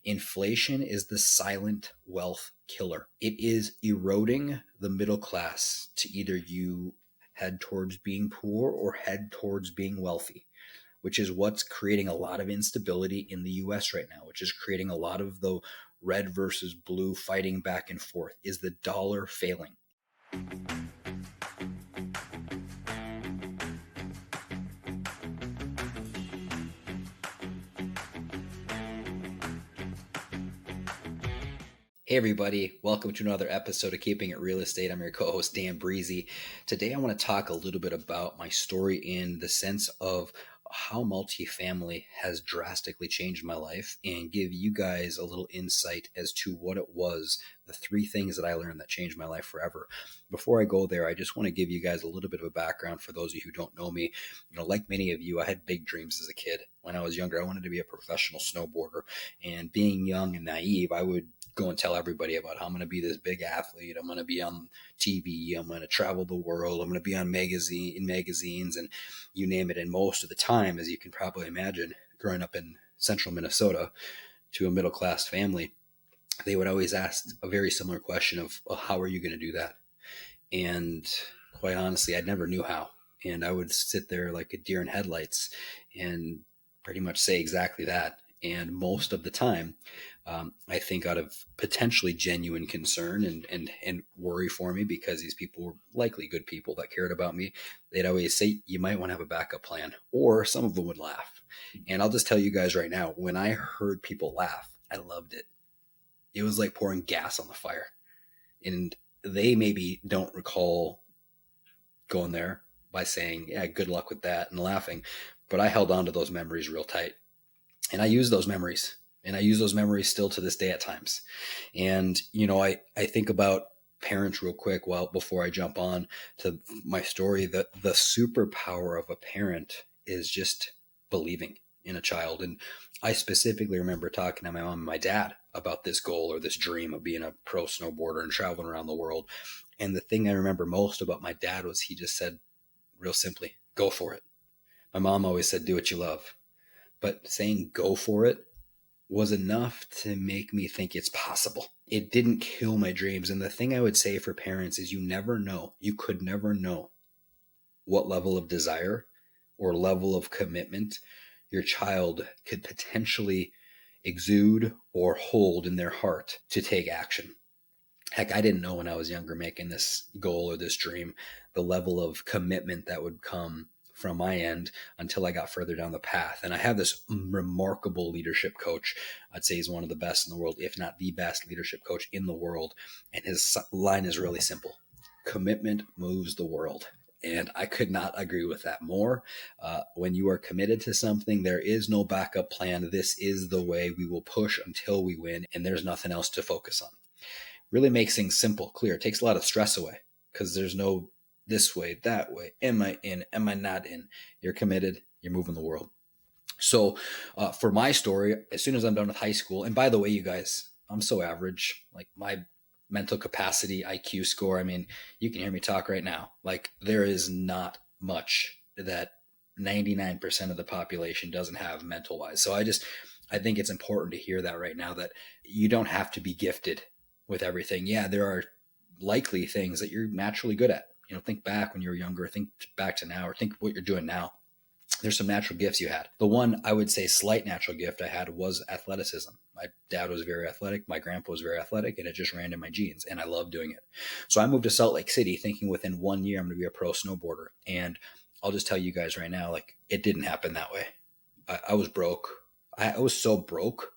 Inflation is the silent wealth killer. It is eroding the middle class to either you head towards being poor or head towards being wealthy, which is what's creating a lot of instability in the US right now, which is creating a lot of the red versus blue fighting back and forth, is the dollar failing. Hey everybody, welcome to another episode of Keeping It Real Estate. I'm your co-host Dan Brisse. Today I want to talk a little bit about my story in the sense of how multifamily has drastically changed my life and give you guys a little insight as to what it was, the three things that I learned that changed my life forever. Before I go there, I just want to give you guys a little bit of a background for those of you who don't know me. Like many of you, I had big dreams as a kid. When I was younger, I wanted to be a professional snowboarder, and being young and naive, I would go and tell everybody about how I'm going to be this big athlete. I'm going to be on TV. I'm going to travel the world. I'm going to be on magazines and you name it. And most of the time, as you can probably imagine, growing up in central Minnesota to a middle-class family, they would always ask a very similar question of, well, how are you going to do that? And quite honestly, I never knew how. And I would sit there like a deer in headlights and pretty much say exactly that. And most of the time, I think out of potentially genuine concern and worry for me, because these people were likely good people that cared about me, they'd always say, you might want to have a backup plan, or some of them would laugh. And I'll just tell you guys right now, when I heard people laugh, I loved it. It was like pouring gas on the fire. And they maybe don't recall going there by saying, yeah, good luck with that, and laughing. But I held on to those memories real tight. And I use those memories, and I use those memories still to this day at times. And, I think about parents real quick before I jump on to my story. The superpower of a parent is just believing in a child. And I specifically remember talking to my mom and my dad about this goal or this dream of being a pro snowboarder and traveling around the world. And the thing I remember most about my dad was he just said real simply, go for it. My mom always said, do what you love. But saying go for it was enough to make me think it's possible. It didn't kill my dreams. And the thing I would say for parents is you could never know what level of desire or level of commitment your child could potentially exude or hold in their heart to take action. Heck, I didn't know when I was younger making this goal or this dream, the level of commitment that would come from my end until I got further down the path. And I have this remarkable leadership coach. I'd say he's one of the best in the world, if not the best leadership coach in the world. And his line is really simple. Commitment moves the world. And I could not agree with that more. When you are committed to something, there is no backup plan. This is the way. We will push until we win, and there's nothing else to focus on. Really makes things simple, clear. It takes a lot of stress away because there's no this way, that way. Am I in? Am I not in? You're committed. You're moving the world. So for my story, as soon as I'm done with high school, and by the way, you guys, I'm so average. Like my mental capacity, IQ score, you can hear me talk right now. Like there is not much that 99% of the population doesn't have mental wise. So I think it's important to hear that right now, that you don't have to be gifted with everything. Yeah, there are likely things that you're naturally good at. Think back when you were younger, think back to now, or think what you're doing now. There's some natural gifts you had. The one I would say slight natural gift I had was athleticism. My dad was very athletic. My grandpa was very athletic, and it just ran in my genes, and I loved doing it. So I moved to Salt Lake City thinking within 1 year I'm going to be a pro snowboarder. And I'll just tell you guys right now, like it didn't happen that way. I was broke. I was so broke.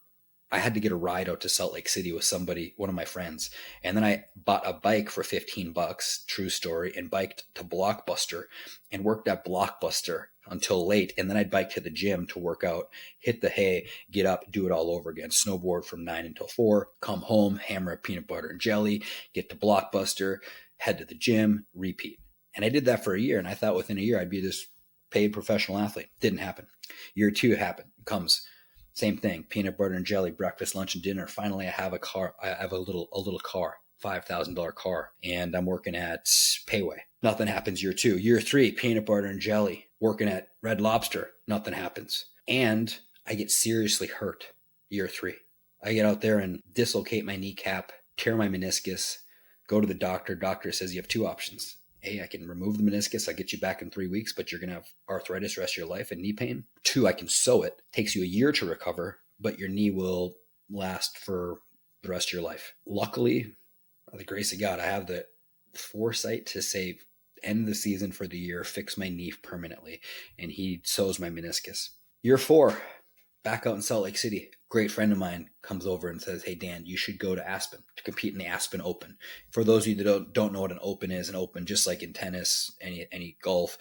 I had to get a ride out to Salt Lake City with one of my friends. And then I bought a bike for $15, true story, and biked to Blockbuster and worked at Blockbuster until late. And then I'd bike to the gym to work out, hit the hay, get up, do it all over again. Snowboard from 9 until 4, come home, hammer a peanut butter and jelly, get to Blockbuster, head to the gym, repeat. And I did that for a year. And I thought within a year I'd be this paid professional athlete. Didn't happen. Year 2 comes. Same thing, peanut butter and jelly, breakfast, lunch, and dinner. Finally, I have a car. I have a little car, $5,000 car, and I'm working at Payway. Nothing happens year 2. Year 3, peanut butter and jelly, working at Red Lobster. Nothing happens. And I get seriously hurt year 3. I get out there and dislocate my kneecap, tear my meniscus, go to the doctor. Doctor says you have two options. A, I can remove the meniscus. I get you back in 3 weeks, but you're going to have arthritis the rest of your life and knee pain. Two, I can sew it. Takes you a year to recover, but your knee will last for the rest of your life. Luckily, by the grace of God, I have the foresight to save end the season for the year, fix my knee permanently, and he sews my meniscus. Year 4, back out in Salt Lake City. Great friend of mine comes over and says, hey, Dan, you should go to Aspen to compete in the Aspen Open. For those of you that don't know what an open is, an open, just like in tennis, any golf,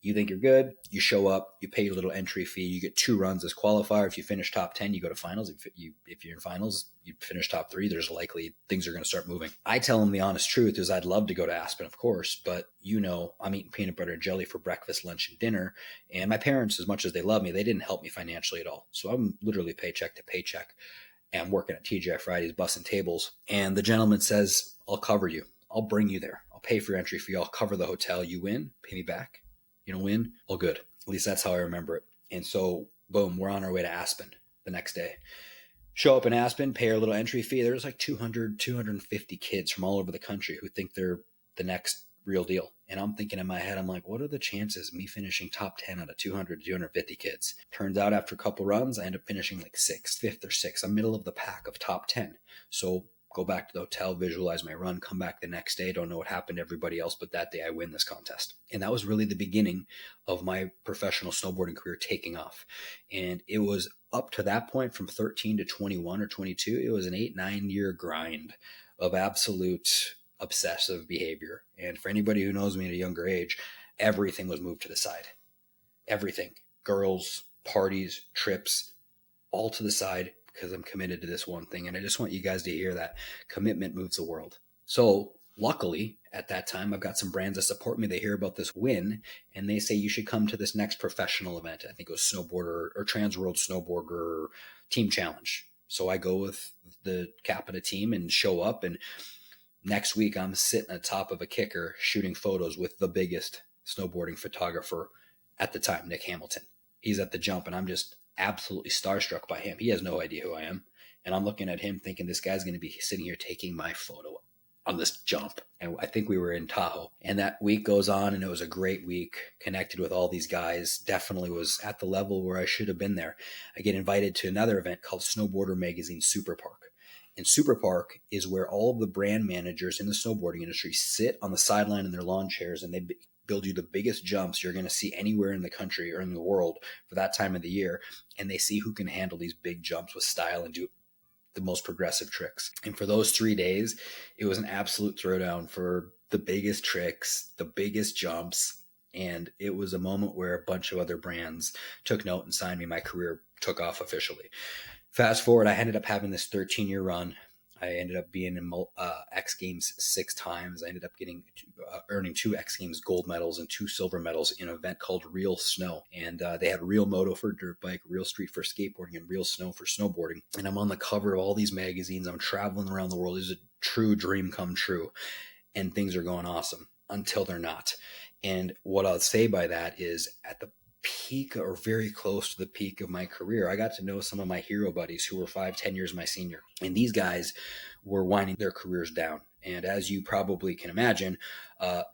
you think you're good, you show up, you pay your little entry fee, you get 2 runs as qualifier. If you finish top 10, you go to finals. If you're in finals, you finish top 3, there's likely things are going to start moving. I tell them the honest truth is I'd love to go to Aspen, of course, but I'm eating peanut butter and jelly for breakfast, lunch, and dinner. And my parents, as much as they love me, they didn't help me financially at all. So I'm literally paycheck to paycheck. And I'm working at TGI Fridays, bussing tables. And the gentleman says, I'll cover you. I'll bring you there. I'll pay for your entry fee. I'll cover the hotel. You win, pay me back. You don't win, all good. At least that's how I remember it. And so, boom, we're on our way to Aspen the next day. Show up in Aspen, pay our little entry fee. There's like 200, 250 kids from all over the country who think they're the next real deal. And I'm thinking in my head, I'm like, what are the chances of me finishing top 10 out of 200 to 250 kids? Turns out after a couple runs, I end up finishing like 6th, 5th, or 6th. I'm middle of the pack of top 10. So go back to the hotel, visualize my run, come back the next day. Don't know what happened to everybody else, but that day I win this contest. And that was really the beginning of my professional snowboarding career taking off. And it was up to that point from 13 to 21 or 22. It was an 8-9 year grind of absolute obsessive behavior. And for anybody who knows me at a younger age, everything was moved to the side. Everything. Girls, parties, trips, all to the side, because I'm committed to this one thing. And I just want you guys to hear that commitment moves the world. So luckily at that time, I've got some brands that support me. They hear about this win and they say, you should come to this next professional event. I think it was snowboarder or trans world snowboarder team challenge. So I go with the Capita team and show up, and next week I'm sitting on top of a kicker shooting photos with the biggest snowboarding photographer at the time, Nick Hamilton. He's at the jump and I'm just absolutely starstruck by him. He has no idea who I am. And I'm looking at him thinking this guy's going to be sitting here taking my photo on this jump. And I think we were in Tahoe. And that week goes on and it was a great week. Connected with all these guys. Definitely was at the level where I should have been there. I get invited to another event called Snowboarder Magazine Super Park. And Super Park is where all of the brand managers in the snowboarding industry sit on the sideline in their lawn chairs and they build you the biggest jumps you're going to see anywhere in the country or in the world for that time of the year. And they see who can handle these big jumps with style and do the most progressive tricks. And for those 3 days, it was an absolute throwdown for the biggest tricks, the biggest jumps. And it was a moment where a bunch of other brands took note and signed me. My career took off officially. Fast forward, I ended up having this 13-year run. I ended up being in X Games 6 times. I ended up earning 2 X Games gold medals and 2 silver medals in an event called Real Snow. And they had Real Moto for dirt bike, Real Street for skateboarding, and Real Snow for snowboarding. And I'm on the cover of all these magazines. I'm traveling around the world. It's a true dream come true. And things are going awesome until they're not. And what I'll say by that is at the peak or very close to the peak of my career, I got to know some of my hero buddies who were 5-10 years my senior. And these guys were winding their careers down. And as you probably can imagine,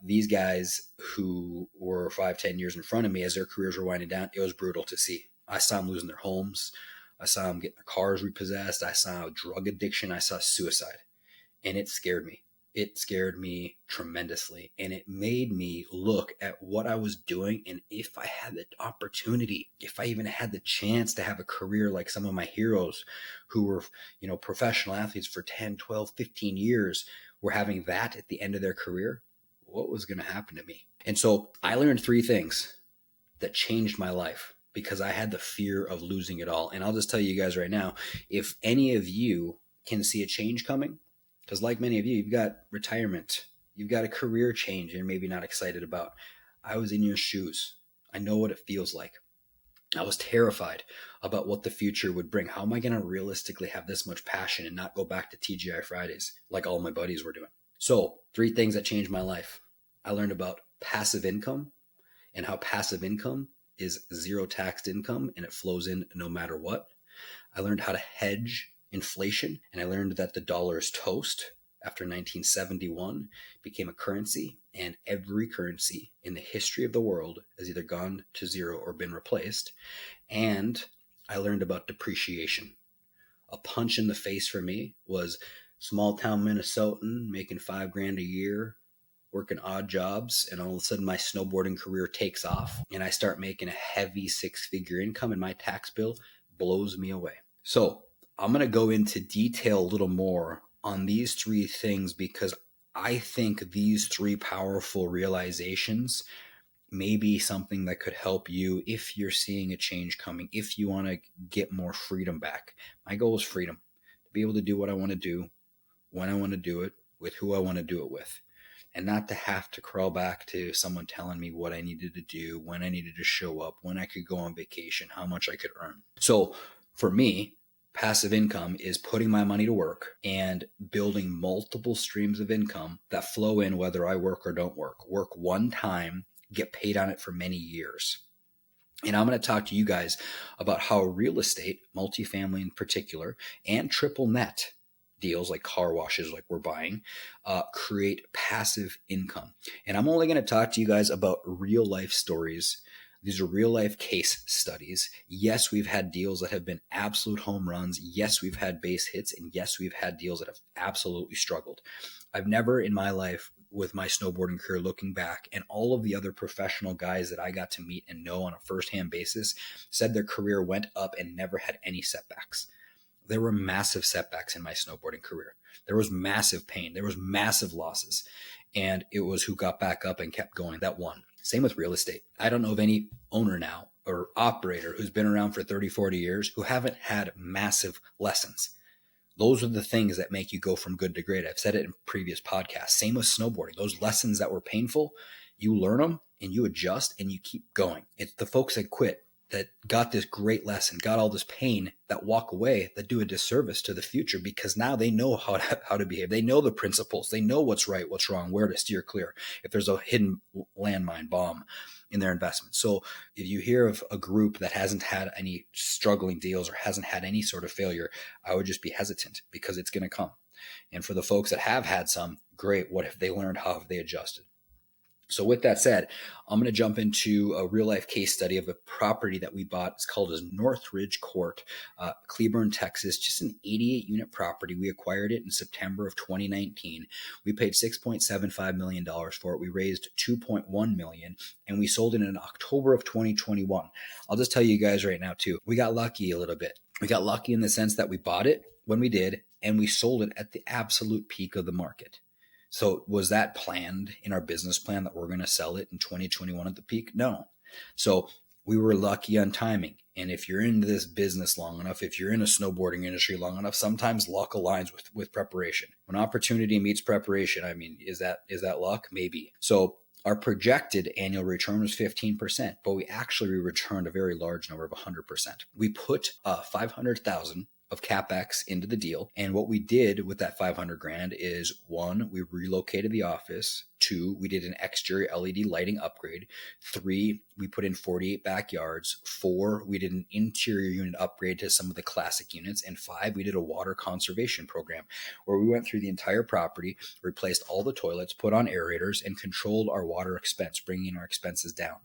these guys who were 5-10 years in front of me, as their careers were winding down, it was brutal to see. I saw them losing their homes. I saw them getting their cars repossessed. I saw drug addiction. I saw suicide. And it scared me. It scared me tremendously, and it made me look at what I was doing. And if I had the opportunity, if I even had the chance to have a career like some of my heroes who were, professional athletes for 10, 12, 15 years were having that at the end of their career, what was going to happen to me? And so I learned 3 things that changed my life because I had the fear of losing it all. And I'll just tell you guys right now, if any of you can see a change coming, because like many of you, you've got retirement, you've got a career change you're maybe not excited about. I was in your shoes. I know what it feels like. I was terrified about what the future would bring. How am I going to realistically have this much passion and not go back to TGI Fridays like all my buddies were doing? So 3 things that changed my life. I learned about passive income and how passive income is 0 taxed income and it flows in no matter what. I learned how to hedge inflation, and I learned that the dollar is toast after 1971 became a currency, and every currency in the history of the world has either gone to zero or been replaced. And I learned about depreciation. A punch in the face for me was small town Minnesotan making $5,000 a year, working odd jobs, and all of a sudden my snowboarding career takes off and I start making a heavy 6-figure income and my tax bill blows me away. So I'm going to go into detail a little more on these three things because I think these three powerful realizations may be something that could help you if you're seeing a change coming, if you want to get more freedom back. My goal is freedom, to be able to do what I want to do, when I want to do it, with who I want to do it with, and not to have to crawl back to someone telling me what I needed to do, when I needed to show up, when I could go on vacation, how much I could earn. So for me, passive income is putting my money to work and building multiple streams of income that flow in whether I work or don't work. Work one time, get paid on it for many years. And I'm going to talk to you guys about how real estate, multifamily in particular, and triple net deals like car washes like we're buying, create passive income. And I'm only going to talk to you guys about real life stories. These are real life case studies. Yes, we've had deals that have been absolute home runs. Yes, we've had base hits. And yes, we've had deals that have absolutely struggled. I've never in my life with my snowboarding career looking back, and all of the other professional guys that I got to meet and know on a firsthand basis said their career went up and never had any setbacks. There were massive setbacks in my snowboarding career. There was massive pain. There was massive losses. And it was who got back up and kept going that won. Same with real estate. I don't know of any owner now or operator who's been around for 30, 40 years who haven't had massive lessons. Those are the things that make you go from good to great. I've said it in previous podcasts. Same with snowboarding. Those lessons that were painful, you learn them and you adjust and you keep going. It's the folks that quit, that got this great lesson, got all this pain, that walk away, that do a disservice to the future because now they know how to behave. They know the principles. They know what's right, what's wrong, where to steer clear if there's a hidden landmine bomb in their investment. So if you hear of a group that hasn't had any struggling deals or hasn't had any sort of failure, I would just be hesitant because it's going to come. And for the folks that have had some, great. What have they learned? How have they adjusted? So with that said, I'm going to jump into a real life case study of a property that we bought. It's called as Northridge Court, Cleburne, Texas, just an 88 unit property. We acquired it in September of 2019. We paid $6.75 million for it. We raised $2.1 million and we sold it in October of 2021. I'll just tell you guys right now too, we got lucky a little bit. We got lucky in the sense that we bought it when we did and we sold it at the absolute peak of the market. So was that planned in our business plan that we're going to sell it in 2021 at the peak? No. So we were lucky on timing. And if you're into this business long enough, if you're in a snowboarding industry long enough, sometimes luck aligns with preparation. When opportunity meets preparation, I mean, is that luck? Maybe. So our projected annual return was 15%, but we actually returned a very large number of 100%. We put $500,000 of CapEx into the deal. And what we did with that $500,000 is 1, we relocated the office. 2, we did an exterior LED lighting upgrade. 3, we put in 48 backyards. 4, we did an interior unit upgrade to some of the classic units. And 5, we did a water conservation program where we went through the entire property, replaced all the toilets, put on aerators, and controlled our water expense, bringing our expenses down.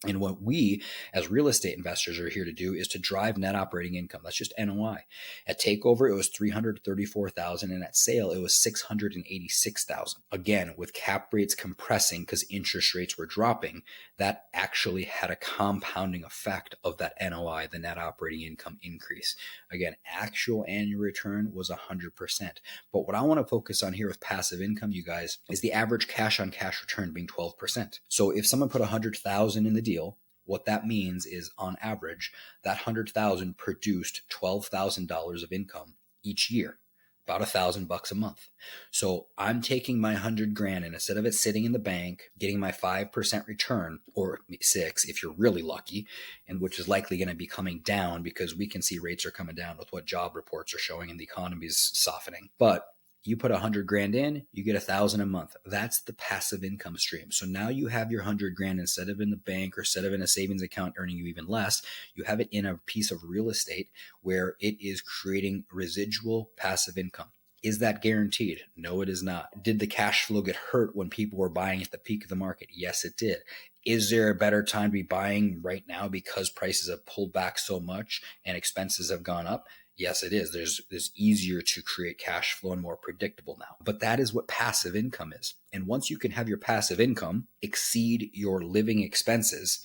And what we as real estate investors are here to do is to drive net operating income. That's just NOI. At takeover, it was $334,000, and at sale, it was $686,000. Again, with cap rates compressing because interest rates were dropping, that actually had a compounding effect of that NOI, the net operating income increase. Again, actual annual return was 100%. But what I want to focus on here with passive income, you guys, is the average cash on cash return being 12%. So if someone put $100,000 in the deal, what that means is on average, that $100,000 produced $12,000 of income each year, about $1,000 a month. So I'm taking my $100,000 and instead of it sitting in the bank, getting my 5% return, or 6 if you're really lucky, and which is likely going to be coming down because we can see rates are coming down with what job reports are showing and the economy is softening. But You put 100 grand in, you get 1,000 a month. That's the passive income stream. So now you have your 100 grand instead of in the bank or instead of in a savings account earning you even less, you have it in a piece of real estate where it is creating residual passive income. Is that guaranteed? No, it is not. Did the cash flow get hurt when people were buying at the peak of the market? Yes, it did. Is there a better time to be buying right now because prices have pulled back so much and expenses have gone up? Yes, it is. There's easier to create cash flow and more predictable now. But that is what passive income is. And once you can have your passive income exceed your living expenses,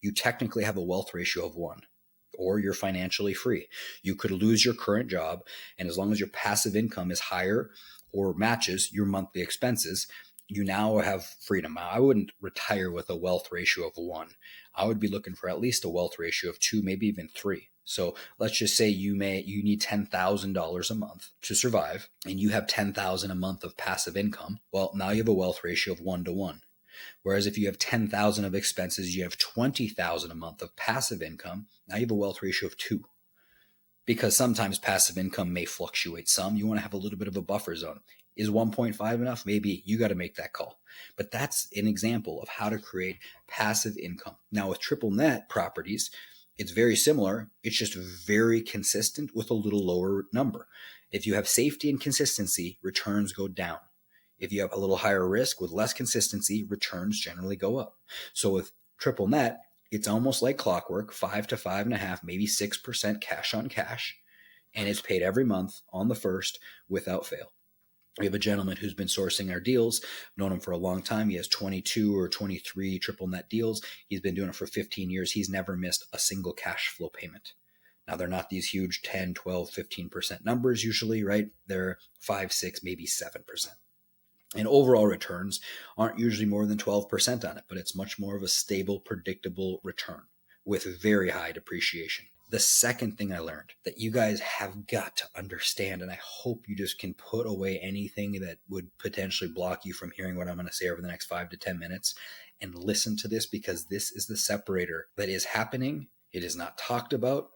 you technically have a wealth ratio of 1, or you're financially free. You could lose your current job, and as long as your passive income is higher or matches your monthly expenses, you now have freedom. I wouldn't retire with a wealth ratio of 1. I would be looking for at least a wealth ratio of 2, maybe even 3. So let's just say you need $10,000 a month to survive, and you have $10,000 a month of passive income. Well, now you have a wealth ratio of 1 to 1. Whereas if you have 10,000 of expenses, you have 20,000 a month of passive income. Now you have a wealth ratio of 2. Because sometimes passive income may fluctuate some. You want to have a little bit of a buffer zone. Is 1.5 enough? Maybe you got to make that call. But that's an example of how to create passive income. Now with triple net properties, it's very similar. It's just very consistent with a little lower number. If you have safety and consistency, returns go down. If you have a little higher risk with less consistency, returns generally go up. So with triple net, it's almost like clockwork, 5 to 5.5, maybe 6% cash on cash, and it's paid every month on the first without fail. We have a gentleman who's been sourcing our deals. I've known him for a long time. He has 22 or 23 triple net deals. He's been doing it for 15 years. He's never missed a single cash flow payment. Now, they're not these huge 10, 12, 15% numbers usually, right? They're 5, 6, maybe 7%. And overall returns aren't usually more than 12% on it, but it's much more of a stable, predictable return with very high depreciation. The second thing I learned that you guys have got to understand, and I hope you just can put away anything that would potentially block you from hearing what I'm going to say over the next 5 to 10 minutes, and listen to this, because this is the separator that is happening. It is not talked about,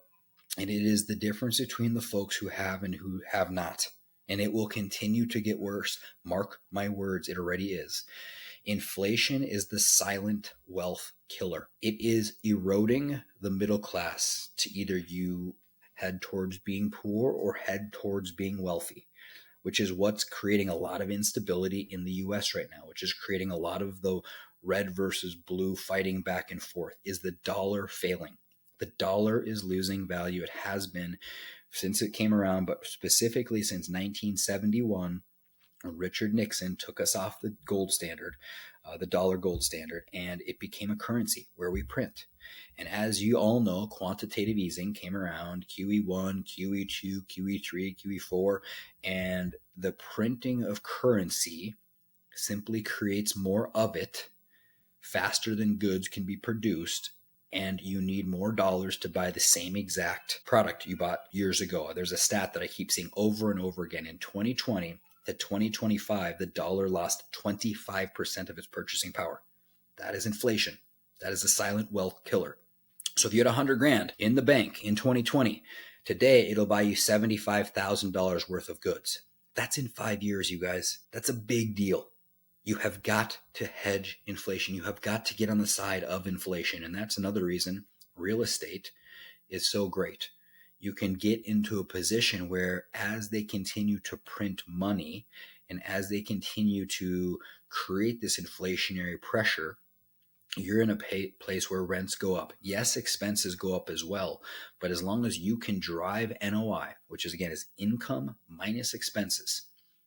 and it is the difference between the folks who have and who have not. And it will continue to get worse. Mark my words, it already is. Inflation is the silent wealth killer. It is eroding the middle class to either you head towards being poor or head towards being wealthy, which is what's creating a lot of instability in the US right now, which is creating a lot of the red versus blue fighting back and forth. Is the dollar failing? The dollar is losing value. It has been since it came around, but specifically since 1971, Richard Nixon took us off the gold standard, the dollar gold standard, and it became a currency where we print. And as you all know, quantitative easing came around, QE1, QE2, QE3, QE4, and the printing of currency simply creates more of it faster than goods can be produced, and you need more dollars to buy the same exact product you bought years ago. There's a stat that I keep seeing over and over again. In 2020 to 2025, the dollar lost 25% of its purchasing power. That is inflation. That is a silent wealth killer. So if you had 100 grand in the bank in 2020, today it'll buy you $75,000 worth of goods. That's in 5 years, you guys. That's a big deal. You have got to hedge inflation. You have got to get on the side of inflation. And that's another reason real estate is so great. You can get into a position where as they continue to print money and as they continue to create this inflationary pressure, you're in a place where rents go up. Yes, expenses go up as well. But as long as you can drive NOI, which is again is income minus expenses.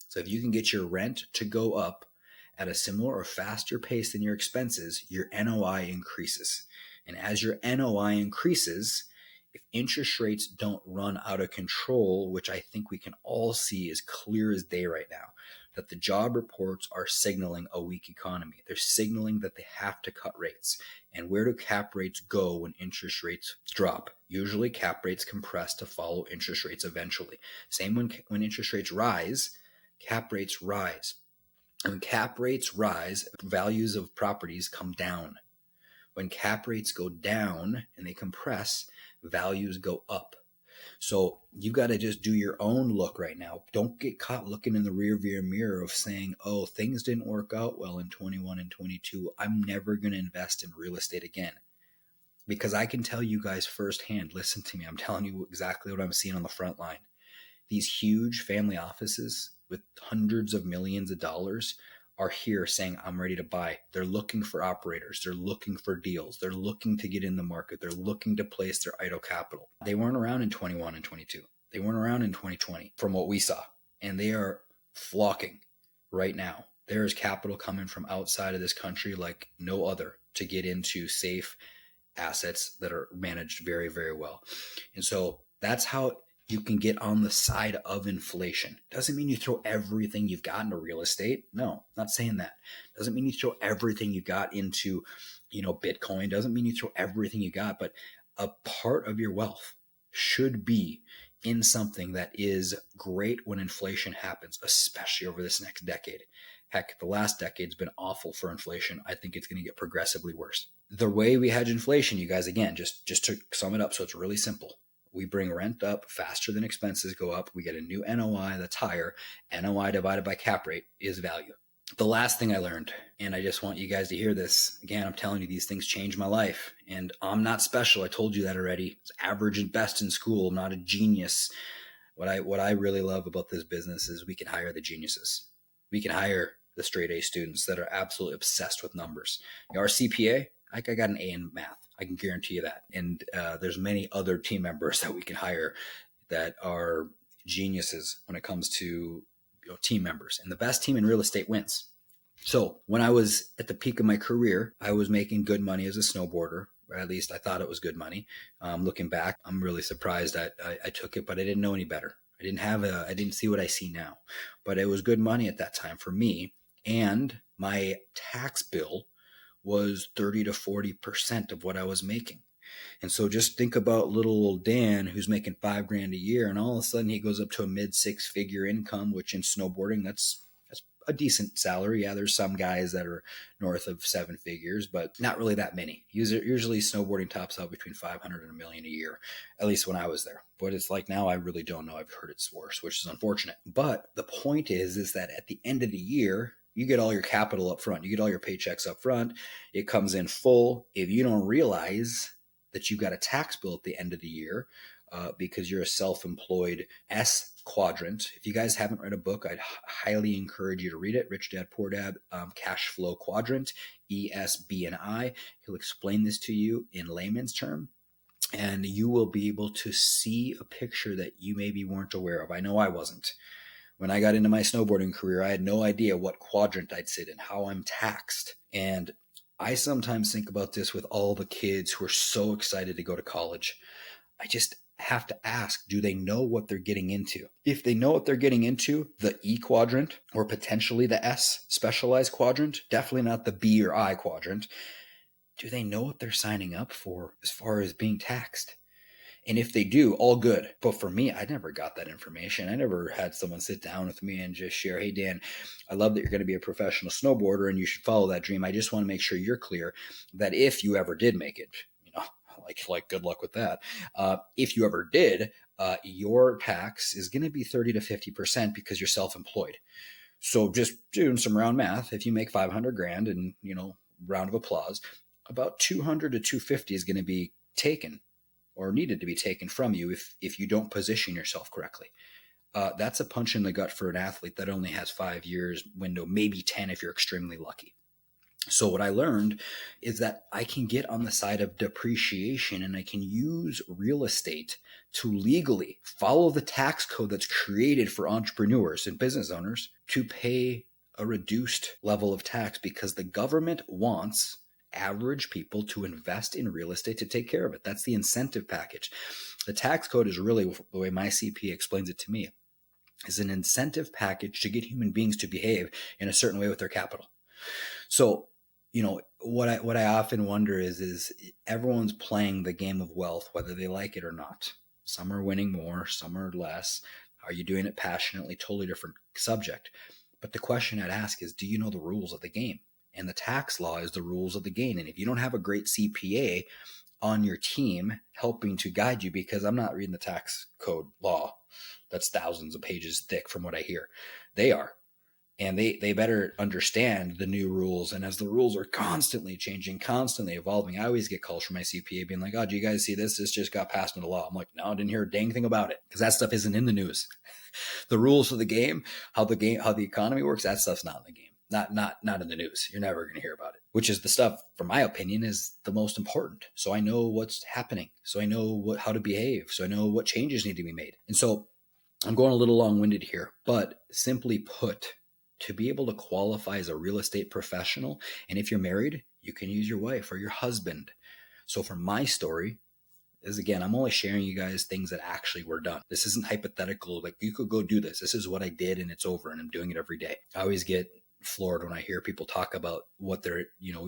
So if you can get your rent to go up at a similar or faster pace than your expenses, your NOI increases. And as your NOI increases, if interest rates don't run out of control, which I think we can all see as clear as day right now, that the job reports are signaling a weak economy. They're signaling that they have to cut rates. And where do cap rates go when interest rates drop? Usually cap rates compress to follow interest rates eventually. Same when interest rates rise, cap rates rise. When cap rates rise, values of properties come down. When cap rates go down and they compress, values go up. So you got to just do your own look right now. Don't get caught looking in the rear view mirror of saying, oh, things didn't work out well in 21 and 22. I'm never going to invest in real estate again. Because I can tell you guys firsthand, listen to me, I'm telling you exactly what I'm seeing on the front line. These huge family offices with hundreds of millions of dollars are here saying, I'm ready to buy. They're looking for operators. They're looking for deals. They're looking to get in the market. They're looking to place their idle capital. They weren't around in 21 and 22. They weren't around in 2020 from what we saw. And they are flocking right now. There is capital coming from outside of this country like no other to get into safe assets that are managed very, very well. And so that's how you can get on the side of inflation. Doesn't mean you throw everything you've got into real estate. No, not saying that. Doesn't mean you throw everything you got into, Bitcoin. Doesn't mean you throw everything you got, but a part of your wealth should be in something that is great when inflation happens, especially over this next decade. Heck, the last decade's been awful for inflation. I think it's going to get progressively worse. The way we hedge inflation, you guys, again, just to sum it up, so it's really simple. We bring rent up faster than expenses go up. We get a new NOI that's higher. NOI divided by cap rate is value. The last thing I learned, and I just want you guys to hear this. Again, I'm telling you, these things changed my life. And I'm not special. I told you that already. It's average and best in school. I'm not a genius. What I really love about this business is we can hire the geniuses. We can hire the straight A students that are absolutely obsessed with numbers. Our CPA, I got an A in math. I can guarantee you that. And there's many other team members that we can hire that are geniuses when it comes to team members. And the best team in real estate wins. So when I was at the peak of my career, I was making good money as a snowboarder. Or at least I thought it was good money. Looking back, I'm really surprised that I took it, but I didn't know any better. I didn't see what I see now, but it was good money at that time for me. And my tax bill was 30 to 40% of what I was making. And so just think about little old Dan who's making $5,000 a year, and all of a sudden he goes up to a mid 6-figure income, which in snowboarding, that's a decent salary. Yeah, there's some guys that are north of 7 figures, but not really that many. Usually snowboarding tops out between 500 and $1 million a year, at least when I was there. What it's like now, I really don't know. I've heard it's worse, which is unfortunate. But the point is that at the end of the year, you get all your capital up front. You get all your paychecks up front. It comes in full. If you don't realize that you got a tax bill at the end of the year because you're a self-employed S quadrant. If you guys haven't read a book, I'd highly encourage you to read it. Rich Dad, Poor Dad, Cash Flow Quadrant, ESB&I. He'll explain this to you in layman's term, and you will be able to see a picture that you maybe weren't aware of. I know I wasn't. When I got into my snowboarding career, I had no idea what quadrant I'd sit in, how I'm taxed. And I sometimes think about this with all the kids who are so excited to go to college. I just have to ask, do they know what they're getting into? If they know what they're getting into, the E quadrant or potentially the S specialized quadrant, definitely not the B or I quadrant, do they know what they're signing up for as far as being taxed? And if they do, all good. But for me, I never got that information. I never had someone sit down with me and just share, hey, Dan, I love that you're going to be a professional snowboarder and you should follow that dream. I just want to make sure you're clear that if you ever did make it, like good luck with that. If you ever did, your tax is going to be 30 to 50% because you're self-employed. So just doing some round math, if you make 500 grand and, round of applause, about 200 to 250 is going to be taken or needed to be taken from you if you don't position yourself correctly. That's a punch in the gut for an athlete that only has 5 years window, maybe 10 if you're extremely lucky. So what I learned is that I can get on the side of depreciation and I can use real estate to legally follow the tax code that's created for entrepreneurs and business owners to pay a reduced level of tax because the government wants average people to invest in real estate to take care of it. That's the incentive package. The tax code is really, the way my CPA explains it to me, is an incentive package to get human beings to behave in a certain way with their capital. So, what I often wonder is everyone's playing the game of wealth, whether they like it or not. Some are winning more, some are less. Are you doing it passionately? Totally different subject. But the question I'd ask is, do you know the rules of the game? And the tax law is the rules of the game. And if you don't have a great CPA on your team helping to guide you, because I'm not reading the tax code law. That's thousands of pages thick from what I hear. They are. And they better understand the new rules. And as the rules are constantly changing, constantly evolving, I always get calls from my CPA being like, oh, do you guys see this? This just got passed into law. I'm like, no, I didn't hear a dang thing about it, because that stuff isn't in the news. The rules of the game, how the economy works, that stuff's not in the game. Not in the news. You're never going to hear about it, which is the stuff, from my opinion, is the most important. So I know what's happening. So I know how to behave. So I know what changes need to be made. And so I'm going a little long-winded here, but simply put, to be able to qualify as a real estate professional, and if you're married, you can use your wife or your husband. So for my story, is, again, I'm only sharing you guys things that actually were done. This isn't hypothetical, like you could go do this. This is what I did and it's over, and I'm doing it every day. I always get floored when I hear people talk about what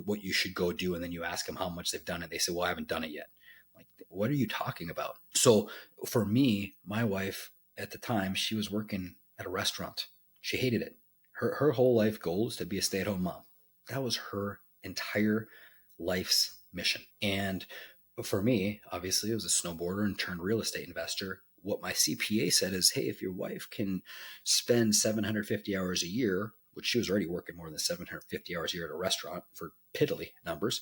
what you should go do, and then you ask them how much they've done it. They say, well, I haven't done it yet. I'm like, what are you talking about? So for me, my wife at the time, she was working at a restaurant. She hated it. Her whole life goal is to be a stay-at-home mom. That was her entire life's mission. And for me, obviously, I was a snowboarder and turned real estate investor. What my CPA said is, hey, if your wife can spend 750 hours a year, which she was already working more than 750 hours a year at a restaurant for piddly numbers,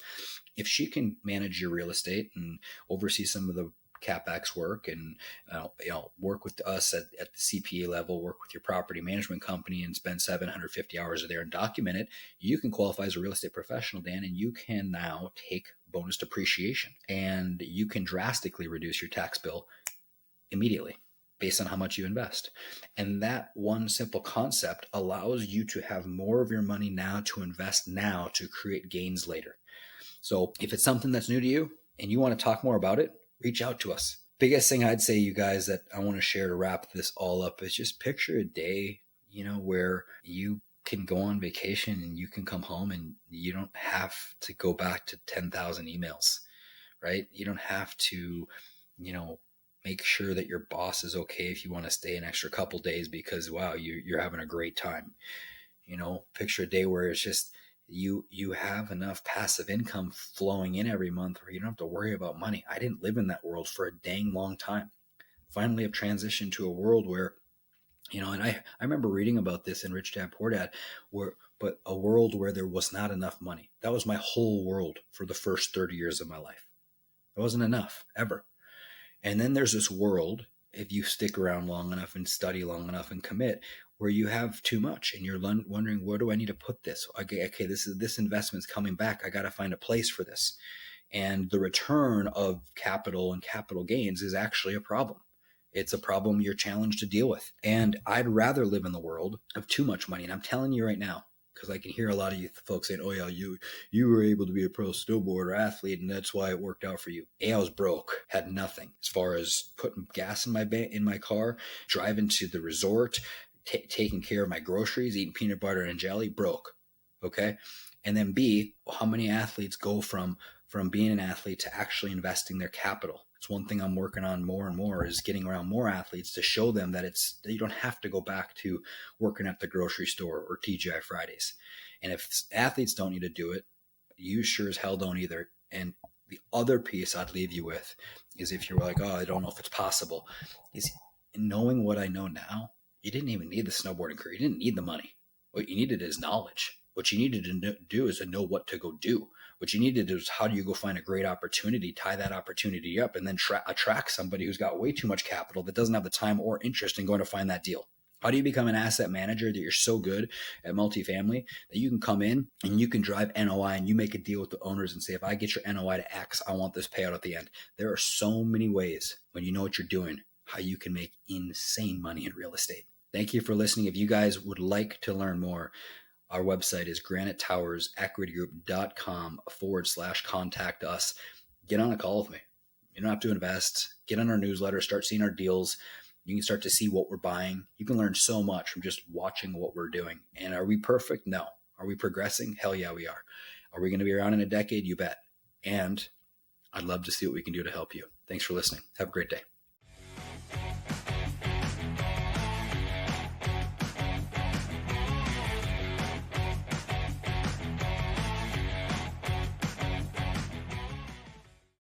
if she can manage your real estate and oversee some of the CapEx work, and work with us at the CPA level, work with your property management company, and spend 750 hours there and document it, you can qualify as a real estate professional, Dan, and you can now take bonus depreciation, and you can drastically reduce your tax bill immediately based on how much you invest. And that one simple concept allows you to have more of your money now to invest now to create gains later. So if it's something that's new to you and you want to talk more about it, reach out to us. Biggest thing I'd say, you guys, that I want to share to wrap this all up is just picture a day, where you can go on vacation and you can come home and you don't have to go back to 10,000 emails, right? You don't have to, make sure that your boss is okay if you want to stay an extra couple days because, wow, you're having a great time. Picture a day where it's just, you have enough passive income flowing in every month where you don't have to worry about money. I didn't live in that world for a dang long time. Finally, I've transitioned to a world where, and I remember reading about this in Rich Dad Poor Dad, but a world where there was not enough money. That was my whole world for the first 30 years of my life. It wasn't enough ever. And then there's this world, if you stick around long enough and study long enough and commit, where you have too much and you're wondering, where do I need to put this? Okay, this investment's coming back. I got to find a place for this. And the return of capital and capital gains is actually a problem. It's a problem you're challenged to deal with. And I'd rather live in the world of too much money. And I'm telling you right now, because I can hear a lot of you folks saying, oh yeah, you were able to be a pro snowboarder athlete and that's why it worked out for you. I was broke, had nothing as far as putting gas in my car, driving to the resort, taking care of my groceries, eating peanut butter and jelly, broke. Okay. And then B, how many athletes go from being an athlete to actually investing their capital? It's one thing I'm working on more and more, is getting around more athletes to show them that you don't have to go back to working at the grocery store or TGI Fridays. And if athletes don't need to do it, you sure as hell don't either. And the other piece I'd leave you with is, if you're like, oh, I don't know if it's possible, is knowing what I know now. You didn't even need the snowboarding career. You didn't need the money. What you needed is knowledge. What you needed to do is to know what to go do. What you need to do is, how do you go find a great opportunity, tie that opportunity up, and then attract somebody who's got way too much capital that doesn't have the time or interest in going to find that deal. How do you become an asset manager that you're so good at multifamily that you can come in and you can drive NOI and you make a deal with the owners and say, if I get your NOI to X, I want this payout at the end. There are so many ways, when you know what you're doing, how you can make insane money in real estate. Thank you for listening. If you guys would like to learn more, our website is granitetowersequitygroup.com/contact us. Get on a call with me. You don't have to invest. Get on our newsletter. Start seeing our deals. You can start to see what we're buying. You can learn so much from just watching what we're doing. And are we perfect? No. Are we progressing? Hell yeah, we are. Are we going to be around in a decade? You bet. And I'd love to see what we can do to help you. Thanks for listening. Have a great day.